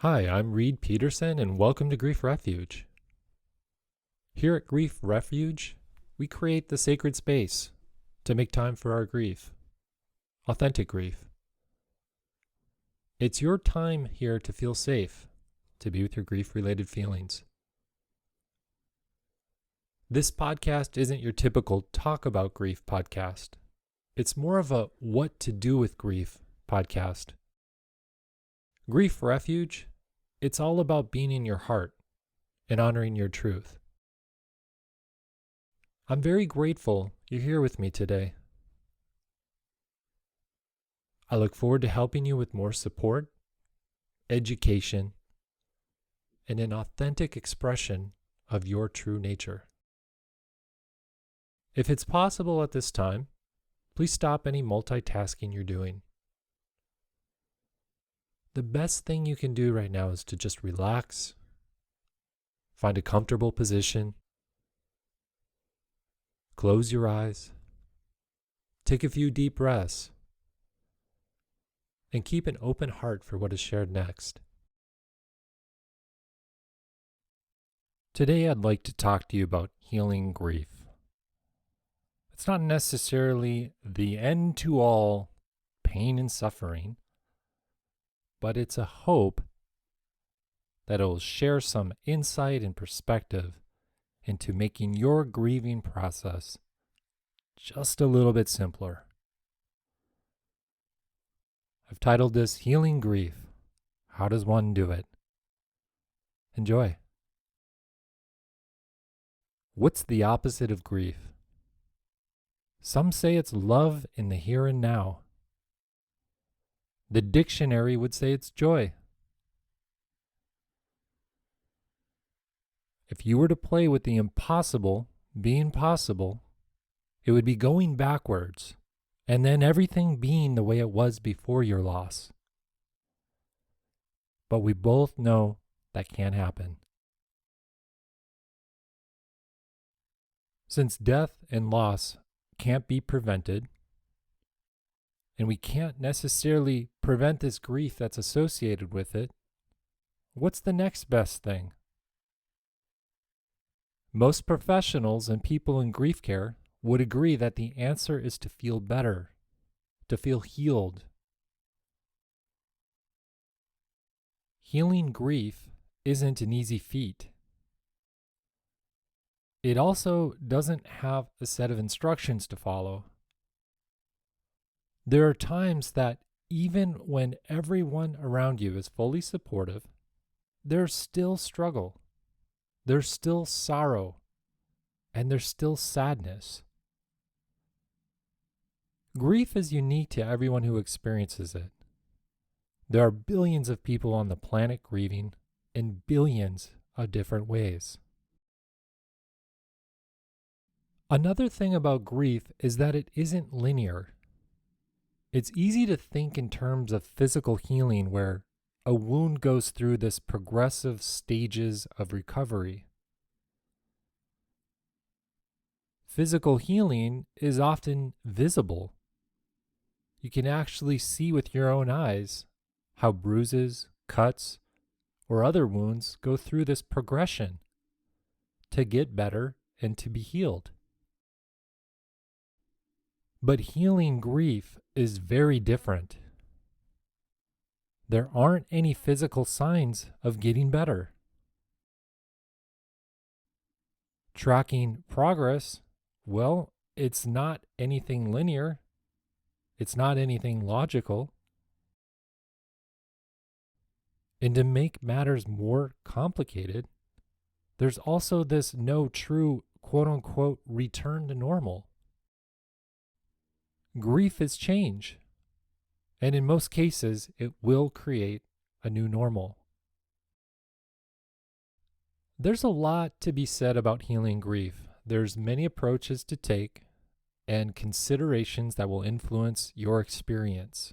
Hi, I'm Reed Peterson, and welcome to Grief Refuge. Here at Grief Refuge, we create the sacred space to make time for our grief, authentic grief. It's your time here to feel safe, to be with your grief-related feelings. This podcast isn't your typical talk about grief podcast. It's more of a what to do with grief podcast. Grief Refuge, it's all about being in your heart and honoring your truth. I'm very grateful you're here with me today. I look forward to helping you with more support, education, and an authentic expression of your true nature. If it's possible at this time, please stop any multitasking you're doing. The best thing you can do right now is to just relax, find a comfortable position, close your eyes, take a few deep breaths, and keep an open heart for what is shared next. Today, I'd like to talk to you about healing grief. It's not necessarily the end to all pain and suffering, but it's a hope that it will share some insight and perspective into making your grieving process just a little bit simpler. I've titled this Healing Grief. How does one do it? Enjoy. What's the opposite of grief? Some say it's love in the here and now. The dictionary would say it's joy. If you were to play with the impossible being possible, it would be going backwards, and then everything being the way it was before your loss. But we both know that can't happen. Since death and loss can't be prevented, and we can't necessarily prevent this grief that's associated with it, what's the next best thing? Most professionals and people in grief care would agree that the answer is to feel better, to feel healed. Healing grief isn't an easy feat. It also doesn't have a set of instructions to follow. There are times that even when everyone around you is fully supportive, there's still struggle, there's still sorrow, and there's still sadness. Grief is unique to everyone who experiences it. There are billions of people on the planet grieving in billions of different ways. Another thing about grief is that it isn't linear. It's easy to think in terms of physical healing where a wound goes through this progressive stages of recovery. Physical healing is often visible. You can actually see with your own eyes how bruises, cuts, or other wounds go through this progression to get better and to be healed. But healing grief is very different. There aren't any physical signs of getting better. Tracking progress, well, it's not anything linear. It's not anything logical. And to make matters more complicated, there's also this no true quote-unquote return to normal. Grief is change, and in most cases, it will create a new normal. There's a lot to be said about healing grief. There's many approaches to take and considerations that will influence your experience.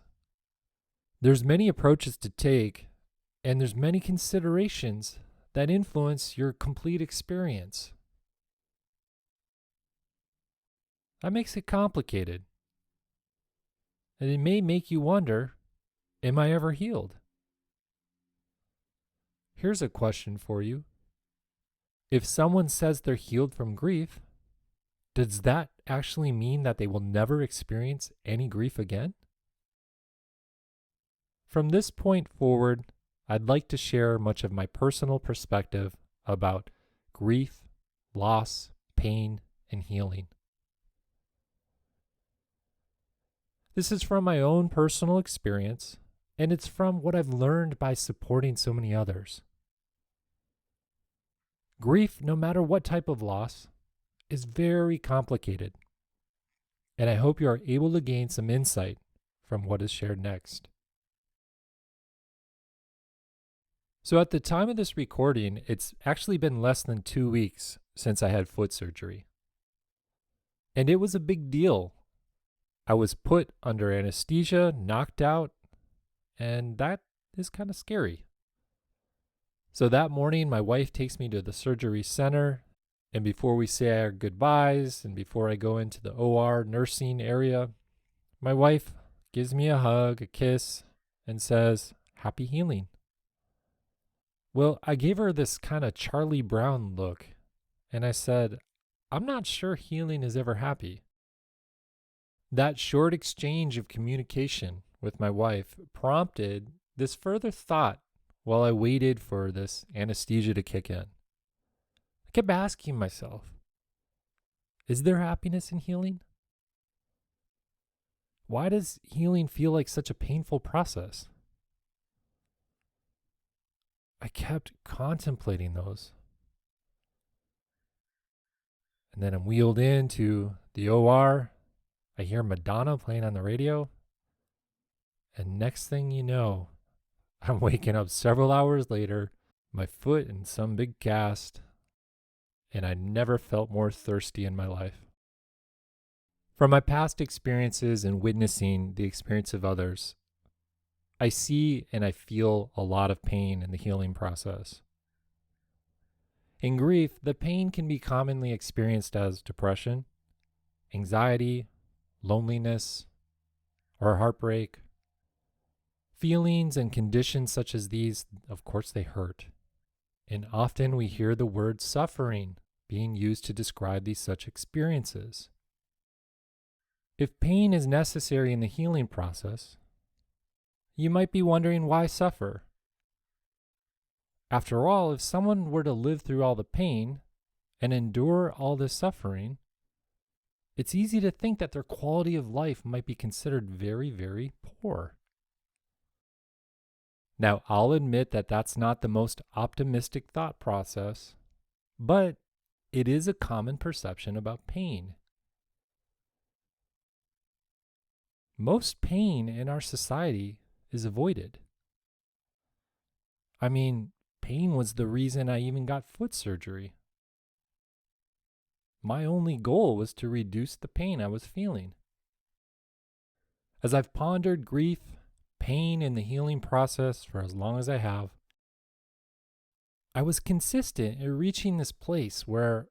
There's many approaches to take, and there's many considerations that influence your complete experience. That makes it complicated. And it may make you wonder, am I ever healed? Here's a question for you. If someone says they're healed from grief, does that actually mean that they will never experience any grief again? From this point forward, I'd like to share much of my personal perspective about grief, loss, pain, and healing. This is from my own personal experience, and it's from what I've learned by supporting so many others. Grief, no matter what type of loss, is very complicated, and I hope you are able to gain some insight from what is shared next. So at the time of this recording, it's actually been less than 2 weeks since I had foot surgery. And it was a big deal. I was put under anesthesia, knocked out, and that is kind of scary. So that morning, my wife takes me to the surgery center, and before we say our goodbyes and before I go into the OR nursing area, my wife gives me a hug, a kiss, and says, "Happy healing." Well, I gave her this kind of Charlie Brown look, and I said, "I'm not sure healing is ever happy." That short exchange of communication with my wife prompted this further thought while I waited for this anesthesia to kick in. I kept asking myself, is there happiness in healing? Why does healing feel like such a painful process? I kept contemplating those. And then I'm wheeled into the OR. I hear Madonna playing on the radio. And next thing you know, I'm waking up several hours later, my foot in some big cast, and I never felt more thirsty in my life. From my past experiences and witnessing the experience of others, I see and I feel a lot of pain in the healing process. In grief, the pain can be commonly experienced as depression, anxiety, loneliness, or heartbreak. Feelings and conditions such as these, of course, they hurt. And often we hear the word suffering being used to describe these such experiences. If pain is necessary in the healing process, you might be wondering why suffer. After all, if someone were to live through all the pain and endure all this suffering, it's easy to think that their quality of life might be considered very, very poor. Now, I'll admit that that's not the most optimistic thought process, but it is a common perception about pain. Most pain in our society is avoided. I mean, pain was the reason I even got foot surgery. My only goal was to reduce the pain I was feeling. As I've pondered grief, pain, and the healing process for as long as I have, I was consistent in reaching this place where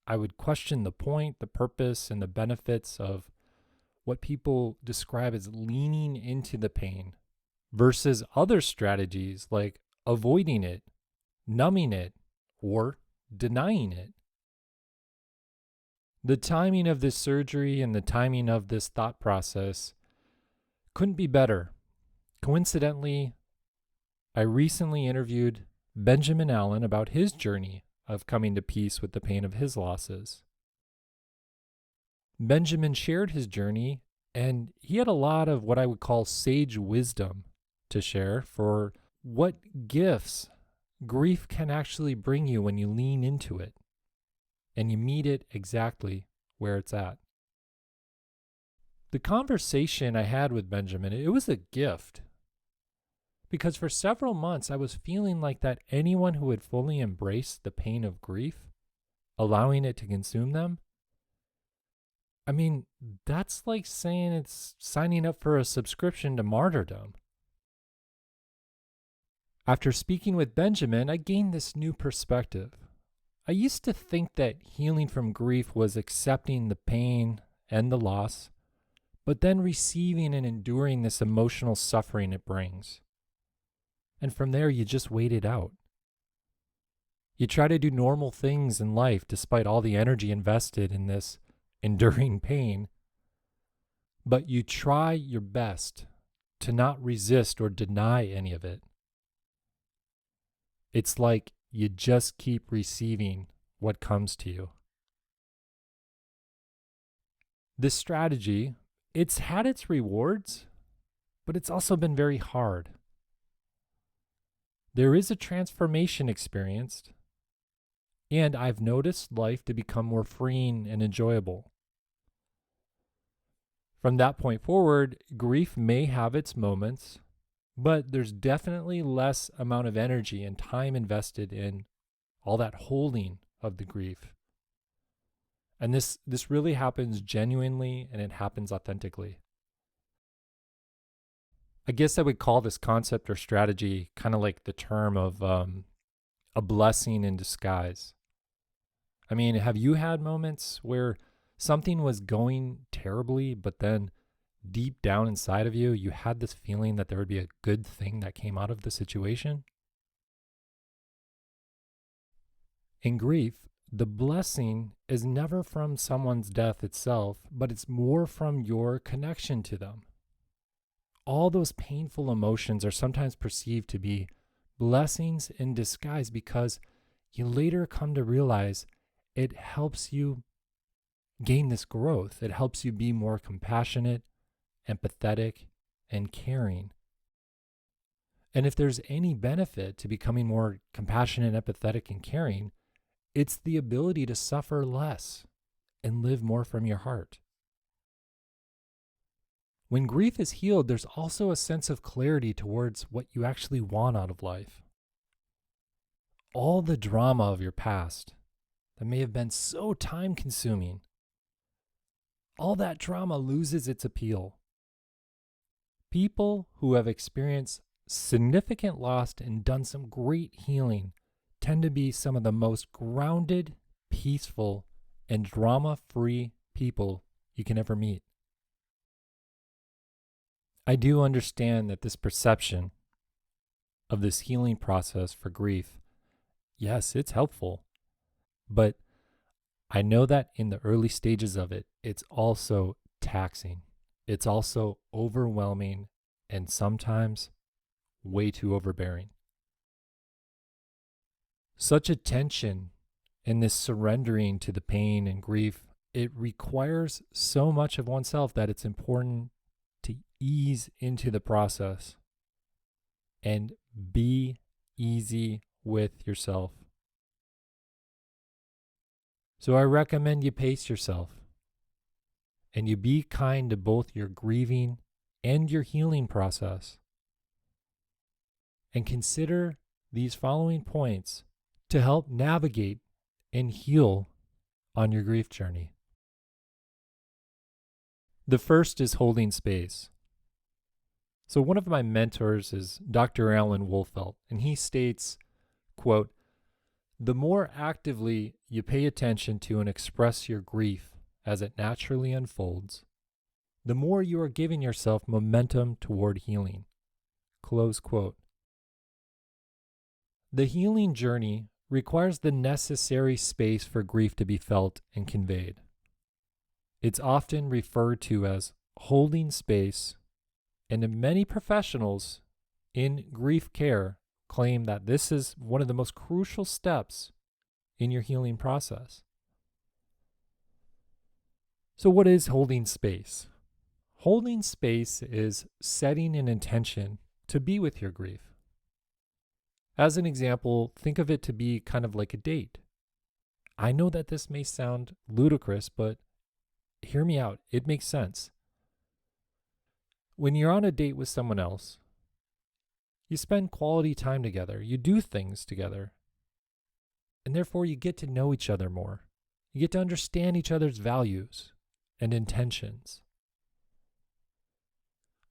I would question the point, the purpose, and the benefits of what people describe as leaning into the pain versus other strategies like avoiding it, numbing it, or denying it. The timing of this surgery and the timing of this thought process couldn't be better. Coincidentally, I recently interviewed Benjamin Allen about his journey of coming to peace with the pain of his losses. Benjamin shared his journey, and he had a lot of what I would call sage wisdom to share for what gifts grief can actually bring you when you lean into it and you meet it exactly where it's at. The conversation I had with Benjamin, it was a gift. Because for several months, I was feeling like that anyone who had fully embraced the pain of grief, allowing it to consume them, I mean, that's like saying it's signing up for a subscription to martyrdom. After speaking with Benjamin, I gained this new perspective. I used to think that healing from grief was accepting the pain and the loss, but then receiving and enduring this emotional suffering it brings. And from there, you just wait it out. You try to do normal things in life despite all the energy invested in this enduring pain, but you try your best to not resist or deny any of it. It's like you just keep receiving what comes to you. This strategy, it's had its rewards, but it's also been very hard. There is a transformation experienced, and I've noticed life to become more freeing and enjoyable. From that point forward, grief may have its moments, but there's definitely less amount of energy and time invested in all that holding of the grief. And this really happens genuinely, and it happens authentically. I guess I would call this concept or strategy kind of like the term of a blessing in disguise. I mean, have you had moments where something was going terribly, but then deep down inside of you, you had this feeling that there would be a good thing that came out of the situation? In grief, the blessing is never from someone's death itself, but it's more from your connection to them. All those painful emotions are sometimes perceived to be blessings in disguise because you later come to realize it helps you gain this growth. It helps you be more compassionate, empathetic, and caring. And if there's any benefit to becoming more compassionate, empathetic, and caring, it's the ability to suffer less and live more from your heart. When grief is healed, there's also a sense of clarity towards what you actually want out of life. All the drama of your past that may have been so time-consuming, all that drama loses its appeal. People who have experienced significant loss and done some great healing tend to be some of the most grounded, peaceful, and drama-free people you can ever meet. I do understand that this perception of this healing process for grief, yes, it's helpful, but I know that in the early stages of it, it's also taxing. It's also overwhelming and sometimes way too overbearing. Such a tension in this surrendering to the pain and grief, it requires so much of oneself that it's important to ease into the process and be easy with yourself. So I recommend you pace yourself and you be kind to both your grieving and your healing process. And consider these following points to help navigate and heal on your grief journey. The first is holding space. So one of my mentors is Dr. Alan Wolfelt, and he states, quote, "The more actively you pay attention to and express your grief as it naturally unfolds, the more you are giving yourself momentum toward healing." Close quote. The healing journey requires the necessary space for grief to be felt and conveyed. It's often referred to as holding space, and many professionals in grief care claim that this is one of the most crucial steps in your healing process. So what is holding space? Holding space is setting an intention to be with your grief. As an example, think of it to be kind of like a date. I know that this may sound ludicrous, but hear me out. It makes sense. When you're on a date with someone else, you spend quality time together. You do things together. And therefore, you get to know each other more. You get to understand each other's values and intentions.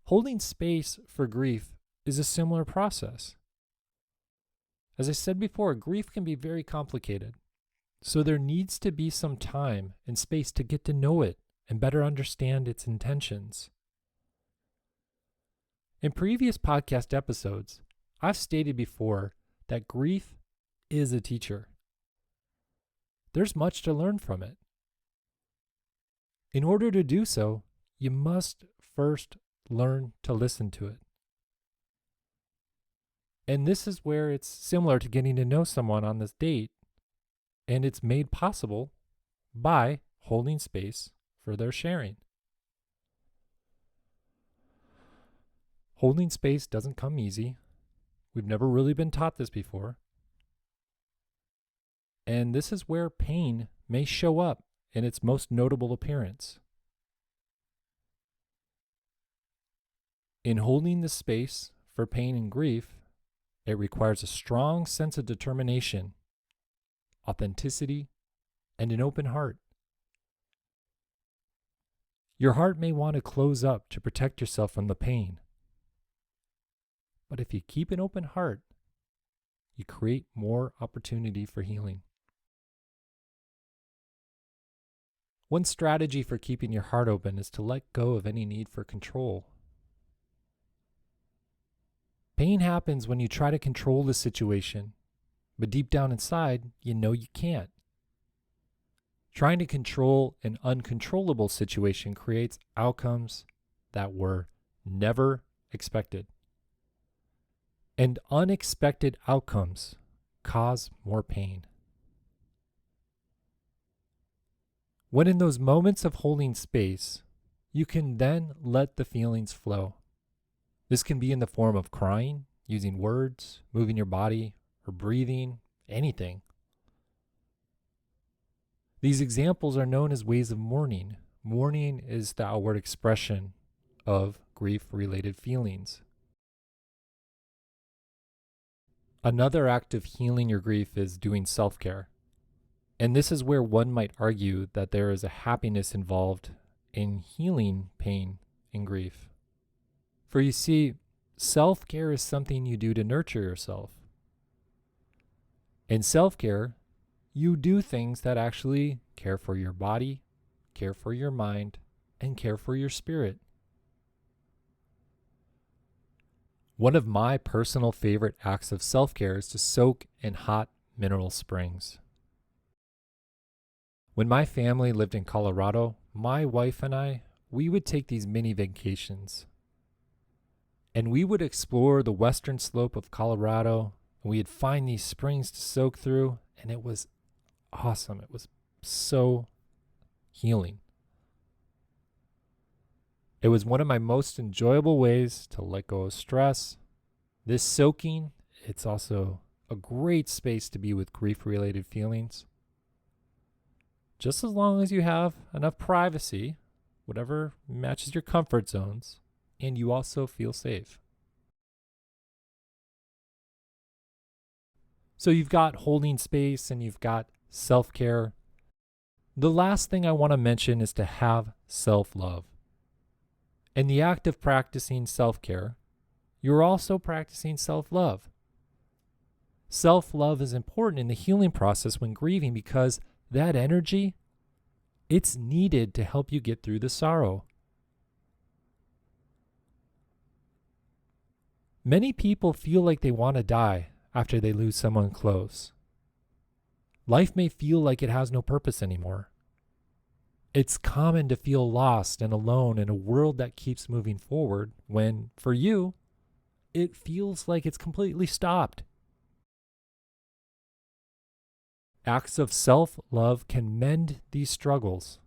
Holding space for grief is a similar process. As I said before, grief can be very complicated. So there needs to be some time and space to get to know it and better understand its intentions. In previous podcast episodes, I've stated before that grief is a teacher. there's much to learn from it. In order to do so, you must first learn to listen to it. And this is where it's similar to getting to know someone on this date, and it's made possible by holding space for their sharing. Holding space doesn't come easy. We've never really been taught this before. And this is where pain may show up in its most notable appearance. In holding the space for pain and grief, it requires a strong sense of determination, authenticity, and an open heart. Your heart may want to close up to protect yourself from the pain. But if you keep an open heart, you create more opportunity for healing. One strategy for keeping your heart open is to let go of any need for control. Pain happens when you try to control the situation, but deep down inside, you know you can't. Trying to control an uncontrollable situation creates outcomes that were never expected. And unexpected outcomes cause more pain. When in those moments of holding space, you can then let the feelings flow. This can be in the form of crying, using words, moving your body, or breathing, anything. These examples are known as ways of mourning. Mourning is the outward expression of grief-related feelings. Another act of healing your grief is doing self-care. And this is where one might argue that there is a happiness involved in healing pain and grief. For you see, self-care is something you do to nurture yourself. In self-care, you do things that actually care for your body, care for your mind, and care for your spirit. One of my personal favorite acts of self-care is to soak in hot mineral springs. When my family lived in Colorado, my wife and I, we would take these mini vacations. And we would explore the western slope of Colorado. And we'd find these springs to soak through, and it was awesome. It was so healing. It was one of my most enjoyable ways to let go of stress. This soaking, it's also a great space to be with grief-related feelings. Just as long as you have enough privacy, whatever matches your comfort zones, and you also feel safe. So you've got holding space and you've got self-care. The last thing I want to mention is to have self-love. In the act of practicing self-care, you're also practicing self-love. Self-love is important in the healing process when grieving because that energy, it's needed to help you get through the sorrow. Many people feel like they want to die after they lose someone close. Life may feel like it has no purpose anymore. It's common to feel lost and alone in a world that keeps moving forward when, for you, it feels like it's completely stopped. Acts of self-love can mend these struggles.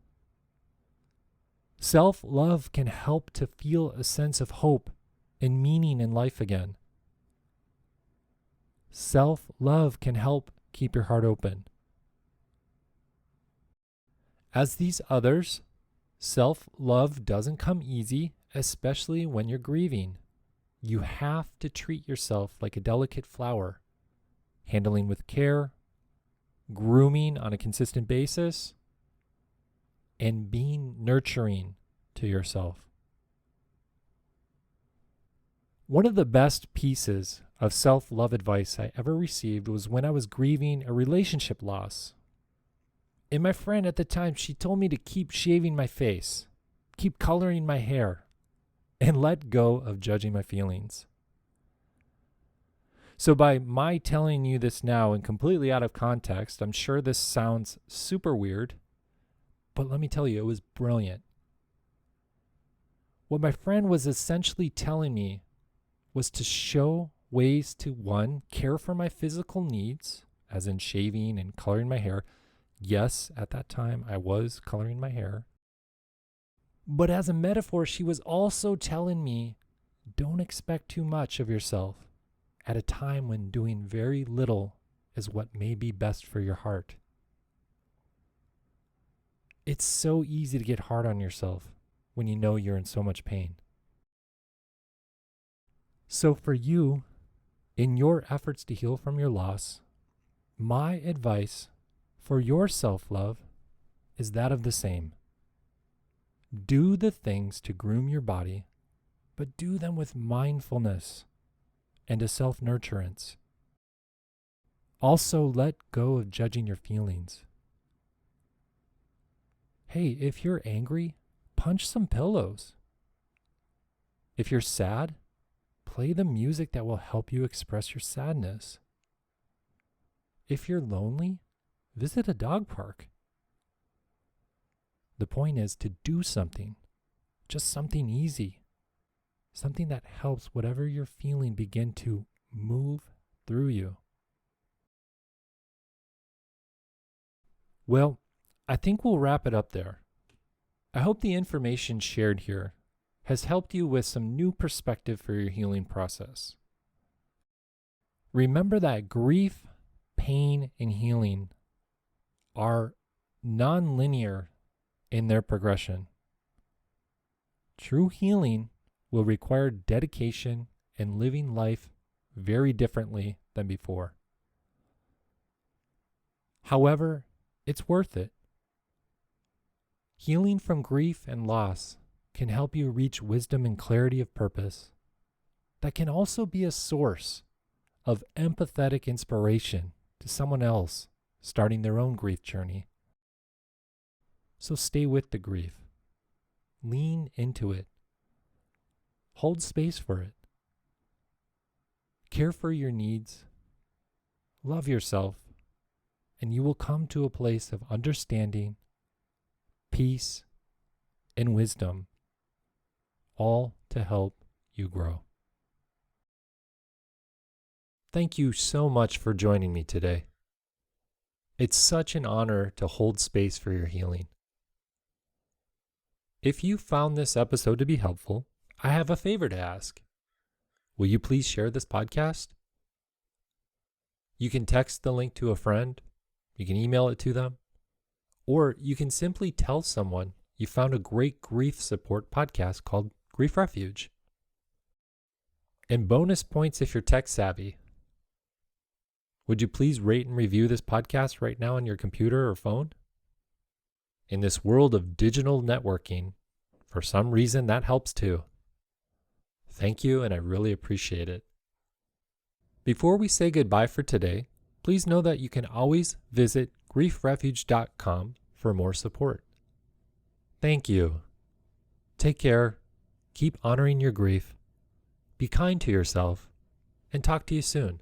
Self-love can help to feel a sense of hope and meaning in life again. Self-love can help keep your heart open. As these others, self-love doesn't come easy, especially when you're grieving. You have to treat yourself like a delicate flower, handling with care, grooming on a consistent basis, and being nurturing to yourself. One of the best pieces of self-love advice I ever received was when I was grieving a relationship loss. And my friend at the time, she told me to keep shaving my face, keep coloring my hair, and let go of judging my feelings. So by my telling you this now and completely out of context, I'm sure this sounds super weird, but let me tell you, it was brilliant. What my friend was essentially telling me was to show ways to, one, care for my physical needs, as in shaving and coloring my hair. Yes, at that time I was coloring my hair. But as a metaphor, she was also telling me, don't expect too much of yourself at a time when doing very little is what may be best for your heart. It's so easy to get hard on yourself when you know you're in so much pain. So for you, in your efforts to heal from your loss, my advice for your self-love is that of the same. Do the things to groom your body, but do them with mindfulness and a self-nurturance. Also, let go of judging your feelings. Hey, if you're angry, punch some pillows. If you're sad, play the music that will help you express your sadness. If you're lonely, visit a dog park. The point is to do something, just something easy, something that helps whatever you're feeling begin to move through you. Well, I think we'll wrap it up there. I hope the information shared here has helped you with some new perspective for your healing process. Remember that grief, pain, and healing are non-linear in their progression. True healing will require dedication and living life very differently than before. However, it's worth it. Healing from grief and loss can help you reach wisdom and clarity of purpose that can also be a source of empathetic inspiration to someone else starting their own grief journey. So stay with the grief. Lean into it. Hold space for it. Care for your needs. Love yourself, and you will come to a place of understanding, peace, and wisdom, all to help you grow. Thank you so much for joining me today. It's such an honor to hold space for your healing. If you found this episode to be helpful, I have a favor to ask. Will you please share this podcast? You can text the link to a friend, you can email it to them, or you can simply tell someone you found a great grief support podcast called Grief Refuge. And bonus points if you're tech savvy. Would you please rate and review this podcast right now on your computer or phone? In this world of digital networking, for some reason that helps too. Thank you, and I really appreciate it. Before we say goodbye for today, please know that you can always visit griefrefuge.com for more support. Thank you. Take care, keep honoring your grief, be kind to yourself, and talk to you soon.